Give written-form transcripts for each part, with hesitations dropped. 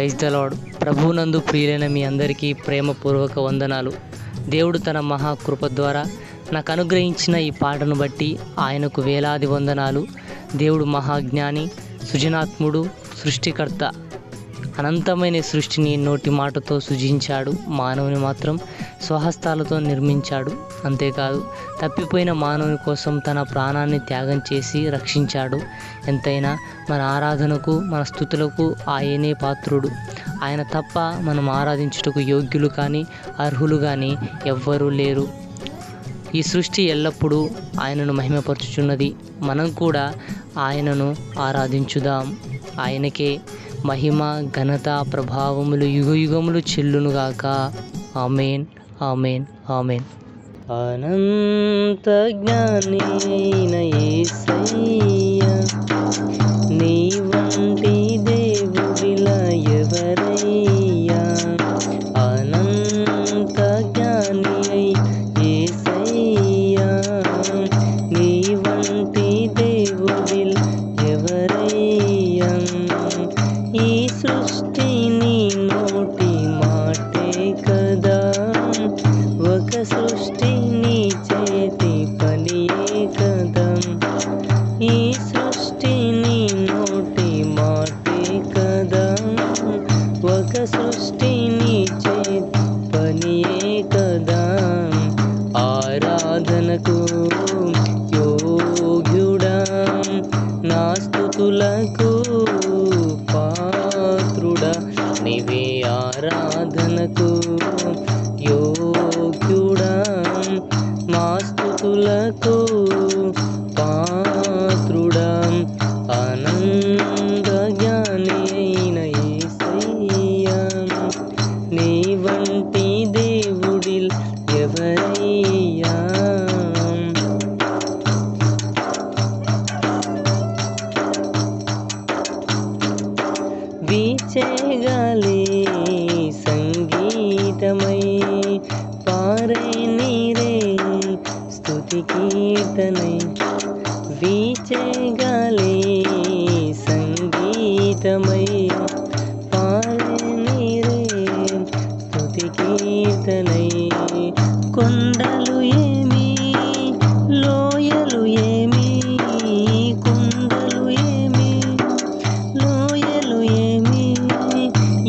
Praise the lord. ప్రభువునందు ప్రియులైన మీ అందరికీ ప్రేమపూర్వక వందనాలు. దేవుడు తన మహాకృప ద్వారా నాకు అనుగ్రహించిన ఈ పాటను బట్టి ఆయనకు వేలాది వందనాలు. దేవుడు మహాజ్ఞాని, సృజనాత్ముడు, సృష్టికర్త. అనంతమైన సృష్టిని నోటి మాటతో సృజించాడు. మానవుని మాత్రం స్వహస్తాలతో నిర్మించాడు. అంతేకాదు, తప్పిపోయిన మానవుని కోసం తన ప్రాణాన్ని త్యాగం చేసి రక్షించాడు. ఎంతైనా మన ఆరాధనకు, మన స్తుతులకు ఆయనే పాత్రుడు. ఆయన తప్ప మనం ఆరాధించుటకు యోగ్యులు కానీ, అర్హులు కానీ ఎవ్వరూ లేరు. ఈ సృష్టి ఎల్లప్పుడూ ఆయనను మహిమపరచుచున్నది. మనం కూడా ఆయనను ఆరాధించుదాం. ఆయనకే మహిమ, ఘనత, ప్రభావములు యుగయుగములు చెల్లునుగాక. ఆమేన్, ఆమేన్, ఆమేన్. అనంత జ్ఞాని అయిన యేసయ్యా, నీ వంటి దేవుడిలా ఎవరయ్యా? అనంత జ్ఞాని అయిన యేసయ్యా, నీ వంటి దేవుడిలా ఎవరయ్యా? ఈ సృష్టిని నోటి మాటే కదా, ఒక సృష్టిని చేతి పనియే కదా. ఈ సృష్టిని నోటి మాటే కదా, ఒక సృష్టిని చేతి పనియే కదా. ఆరాధనకు యోగ్యుడా, నా స్తుతులకు పాత్రుడా, నీవే ఆరాధనకు యోగ్యుడా, మా స్తుతులకు పాత్రుడా. ఆనంద జ్ఞాని అయిన యేసయ్యా, నీ వంటి దేవుడిల్ ఎవరయ్యా? వీచేగాలి సంగీతమై, పారే నీరే స్తుతి కీర్తనై. వీచేగాలి సంగీతమై, పారే నీరే స్తుతి కీర్తనై. కొండలు ఏమి, లోయలు ఏమి, కొండలు ఏమి, లోయలు ఏమి,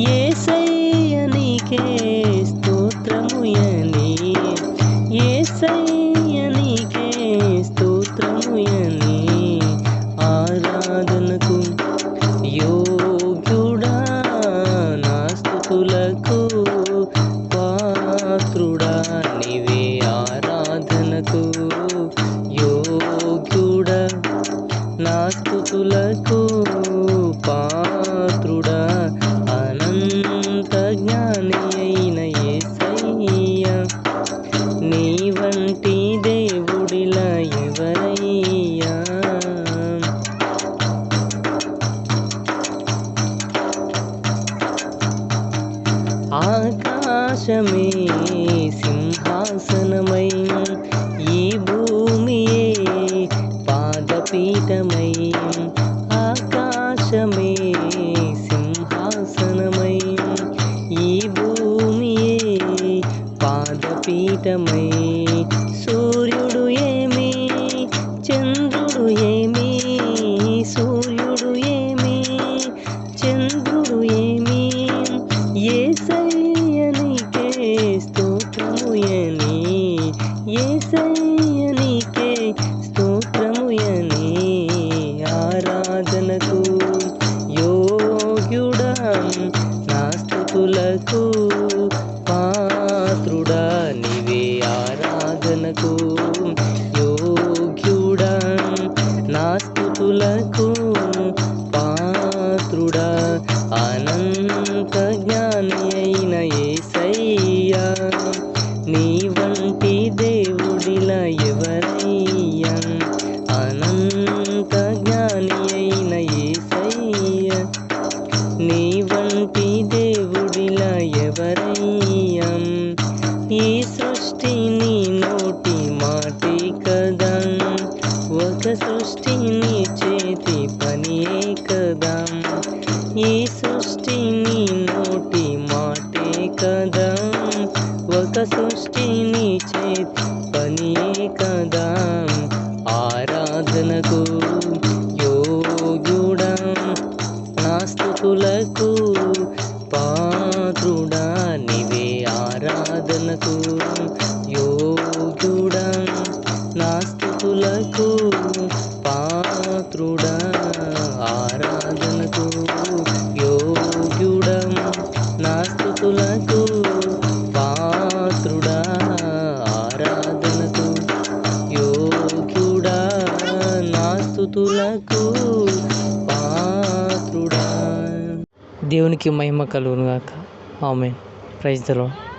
యేసయ్య నీకే స్తోత్రముయని, యేసయ్య నీకే స్తోత్రముయని. ఆరాధనకు యోగ్యుడా, నా స్తుతులకు పాత్రుడా, నీవే ఆరాధనకు యోగ్యుడా, నా స్తుతులకు పాత్రుడా. అనంత జ్ఞాని అయిన యేసయ్యా, నీ వంటి దేవుడిలా ఎవరయ్యా? ఆకాశమే సింహాసనమై, ఈ భూమియే పాదపీఠమై. ఆకాశమే సింహాసనమై, ఈ భూమియే పాదపీఠమై. సూర్యుడు ఏమి, చంద్రుడు ఏమి, సూర్యుడు ఏమి, చంద్రుడు ఏమి, యేసయ్య నీకే స్తోత్రముయని, యేసయ్య నీకే స్తోత్రముయని. ఆరాధనకు యోగ్యుడా, నా స్తుతులకు పాత్రుడా, నీవే ఆరాధనకు యోగ్యుడా, నా స్తుతులకు పాత్రుడా. అనంత జ్ఞాని అయిన యేసయ్యా, నీ వంటి దేవుడిలా ఎవరయ్యా? అనంత జ్ఞాని అయిన యేసయ్యా, నీ వంటి దేవుడిలా ఎవరయ్యా? ఈ సృష్టిని నోటి మాటే కదా, ఒక సృష్టిని చేతి పనియే కదా. ఈ సృష్టిని కదా, ఒక సృష్టిని పనియే కదా. ఆరాధనకు యోగ్యుడా, నా స్తుతులకు పాత్రుడా నీవే. ఆరాధనకు యోగ్యుడా, నా స్తుతులకు పాత్రుడా. ఆరాధనకు యోగ్యుడా, నా స్తుతులకు పాత్రుడా. ఆరాధనకు యోగ్యుడా, నా స్తుతులకు పాత్రుడా. దేవునికి మహిమ కలుగును గాక. ఆమేన్. Praise the lord.